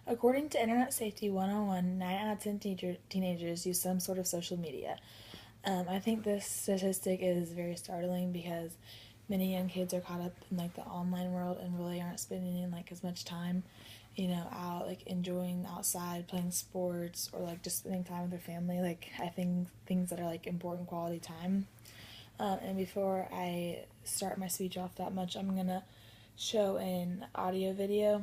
According to Internet Safety 101, 9 out of 10 teenagers use some sort of social media. I think this statistic is very startling because many young kids are caught up in like the online world and really aren't spending like as much time, out like enjoying outside, playing sports, or like just spending time with their family. Like I think things that are like important quality time. And before I start my speech off that much, I'm gonna show an audio video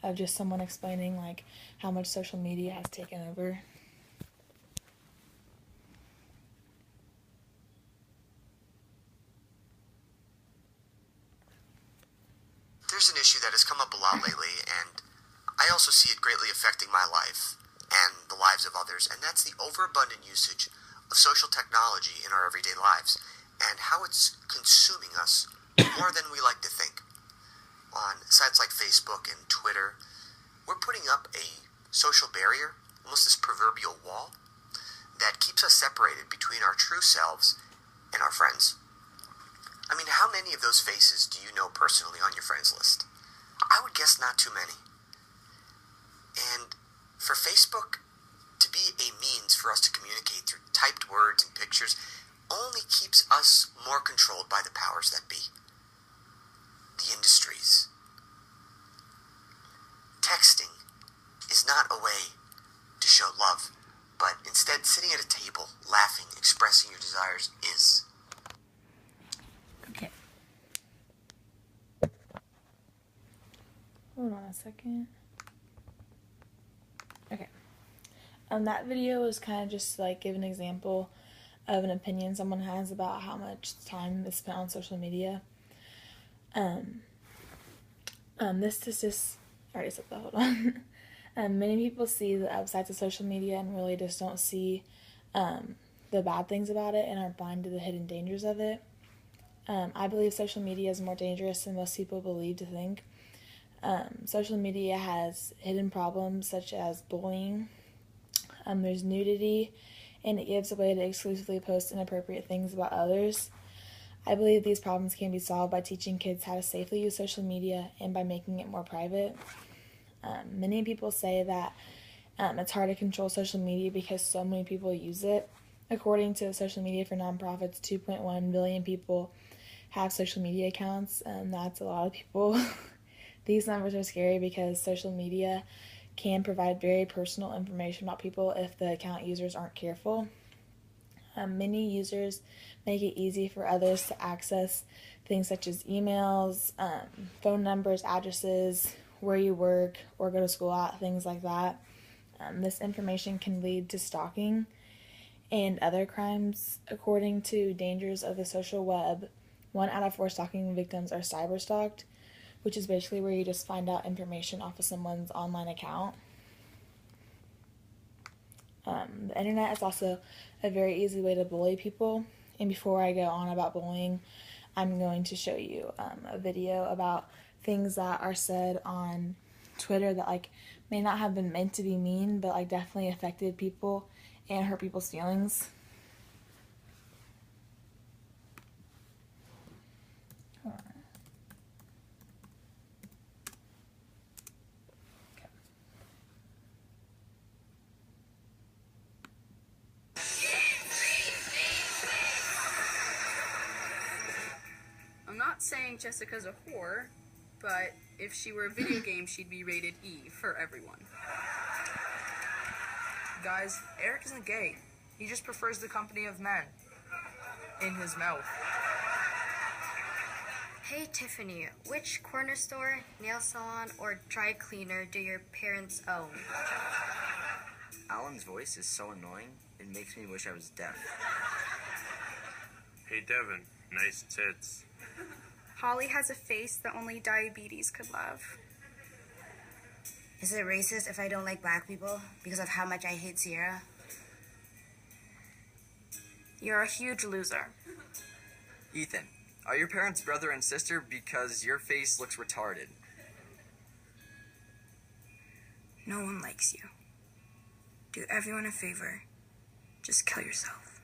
of just someone explaining like how much social media has taken over. There's an issue that has come up a lot lately, and I also see it greatly affecting my life and the lives of others, and that's the overabundant usage of social technology in our everyday lives and how it's consuming us more than we like to think. On sites like Facebook and Twitter, we're putting up a social barrier, almost this proverbial wall, that keeps us separated between our true selves and our friends. I mean, how many of those faces do you know personally on your friends list? I would guess not too many. And for Facebook to be a means for us to communicate through typed words and pictures only keeps us more controlled by the powers that be. The industries. Texting is not a way to show love, but instead sitting at a table, laughing, expressing your desires is. Okay. Hold on a second. Okay. That video was kind of just like give an example of an opinion someone has about how much time is spent on social media. This is just, I already said that, hold on. Many people see the upsides of social media and really just don't see the bad things about it and are blind to the hidden dangers of it. I believe social media is more dangerous than most people believe to think. Social media has hidden problems such as bullying. There's nudity, and it gives a way to exclusively post inappropriate things about others. I believe these problems can be solved by teaching kids how to safely use social media and by making it more private. Many people say that it's hard to control social media because so many people use it. According to Social Media for Nonprofits, 2.1 billion people have social media accounts, and that's a lot of people. These numbers are scary because social media can provide very personal information about people if the account users aren't careful. Many users make it easy for others to access things such as emails, phone numbers, addresses, where you work or go to school at, things like that. This information can lead to stalking and other crimes. According to Dangers of the Social Web, 1 out of 4 stalking victims are cyberstalked, which is basically where you just find out information off of someone's online account. The internet is also a very easy way to bully people. And before I go on about bullying, I'm going to show you a video about things that are said on Twitter that like may not have been meant to be mean, but like definitely affected people and hurt people's feelings. I'm not saying Jessica's a whore, but if she were a video game, she'd be rated E for everyone. Guys, Eric isn't gay. He just prefers the company of men. In his mouth. Hey Tiffany, which corner store, nail salon, or dry cleaner do your parents own? Alan's voice is so annoying, it makes me wish I was deaf. Hey Devin, nice tits. Holly has a face that only diabetes could love. Is it racist if I don't like black people because of how much I hate Sierra? You're a huge loser. Ethan, are your parents brother and sister because your face looks retarded? No one likes you. Do everyone a favor. Just kill yourself.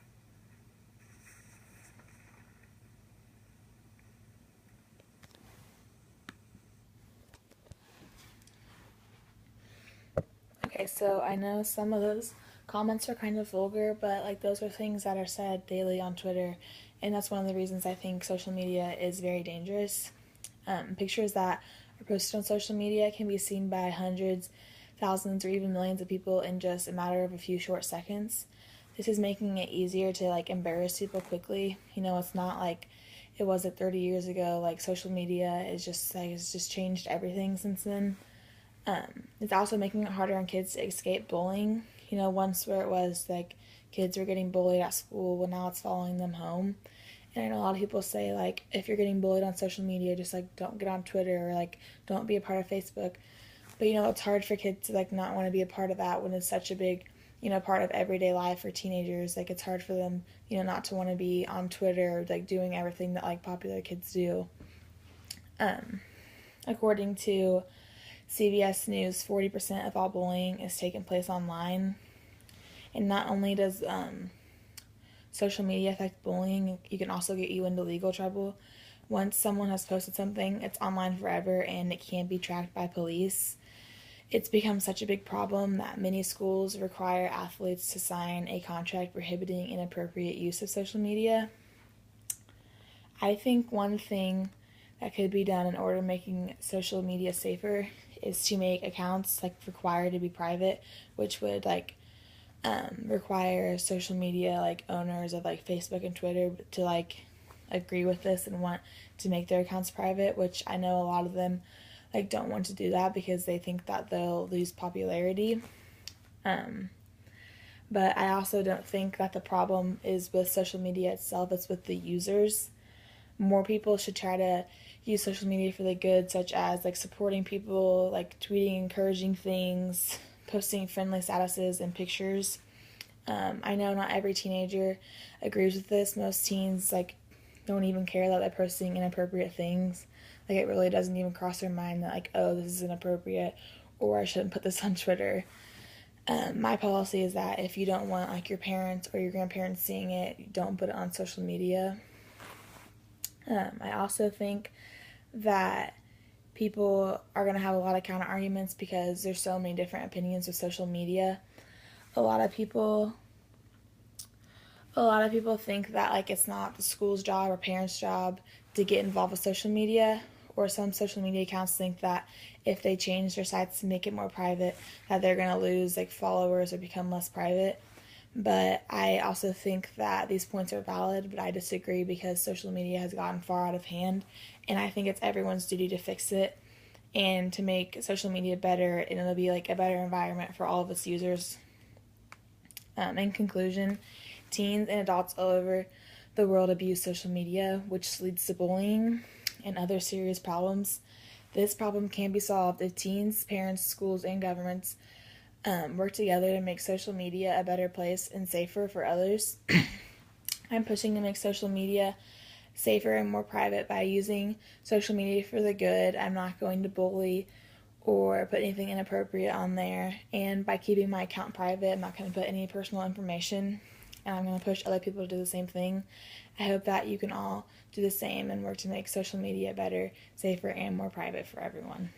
Okay, so I know some of those comments are kind of vulgar, but like those are things that are said daily on Twitter, and that's one of the reasons I think social media is very dangerous. Pictures that are posted on social media can be seen by hundreds, thousands, or even millions of people in just a matter of a few short seconds. This is making it easier to like embarrass people quickly. You know, it's not like it was 30 years ago. Like social media is just like it's just changed everything since then. It's also making it harder on kids to escape bullying. You know, once where it was like kids were getting bullied at school, well now it's following them home. And I know a lot of people say like if you're getting bullied on social media, just like don't get on Twitter or like don't be a part of Facebook. But you know, it's hard for kids to like not want to be a part of that when it's such a big, you know, part of everyday life for teenagers. Like it's hard for them, you know, not to want to be on Twitter, like doing everything that like popular kids do. According to CBS News, 40% of all bullying is taking place online. And not only does social media affect bullying, you can also get you into legal trouble. Once someone has posted something, it's online forever and it can't be tracked by police. It's become such a big problem that many schools require athletes to sign a contract prohibiting inappropriate use of social media. I think one thing that could be done in order to making social media safer is to make accounts like required to be private, which would like require social media like owners of like Facebook and Twitter to like agree with this and want to make their accounts private, which I know a lot of them like don't want to do that because they think that they'll lose popularity. But I also don't think that the problem is with social media itself, it's with the users. More people should try to use social media for the good, such as like supporting people, like tweeting encouraging things, posting friendly statuses and pictures. I know not every teenager agrees with this. Most teens like don't even care that they're posting inappropriate things. Like it really doesn't even cross their mind that like, oh, this is inappropriate or I shouldn't put this on Twitter. My policy is that if you don't want like your parents or your grandparents seeing it, don't put it on social media. I also think that people are going to have a lot of counter arguments because there's so many different opinions with social media. A lot of people think that like it's not the school's job or parents' job to get involved with social media, or some social media accounts think that if they change their sites to make it more private that they're going to lose like followers or become less private. But I also think that these points are valid, but I disagree because social media has gotten far out of hand, and I think it's everyone's duty to fix it and to make social media better, and it'll be like a better environment for all of its users. In conclusion, teens and adults all over the world abuse social media, which leads to bullying and other serious problems. This problem can be solved if teens, parents, schools, and governments work together to make social media a better place and safer for others. I'm pushing to make social media safer and more private by using social media for the good. I'm not going to bully or put anything inappropriate on there. And by keeping my account private, I'm not going to put any personal information. And I'm going to push other people to do the same thing. I hope that you can all do the same and work to make social media better, safer, and more private for everyone.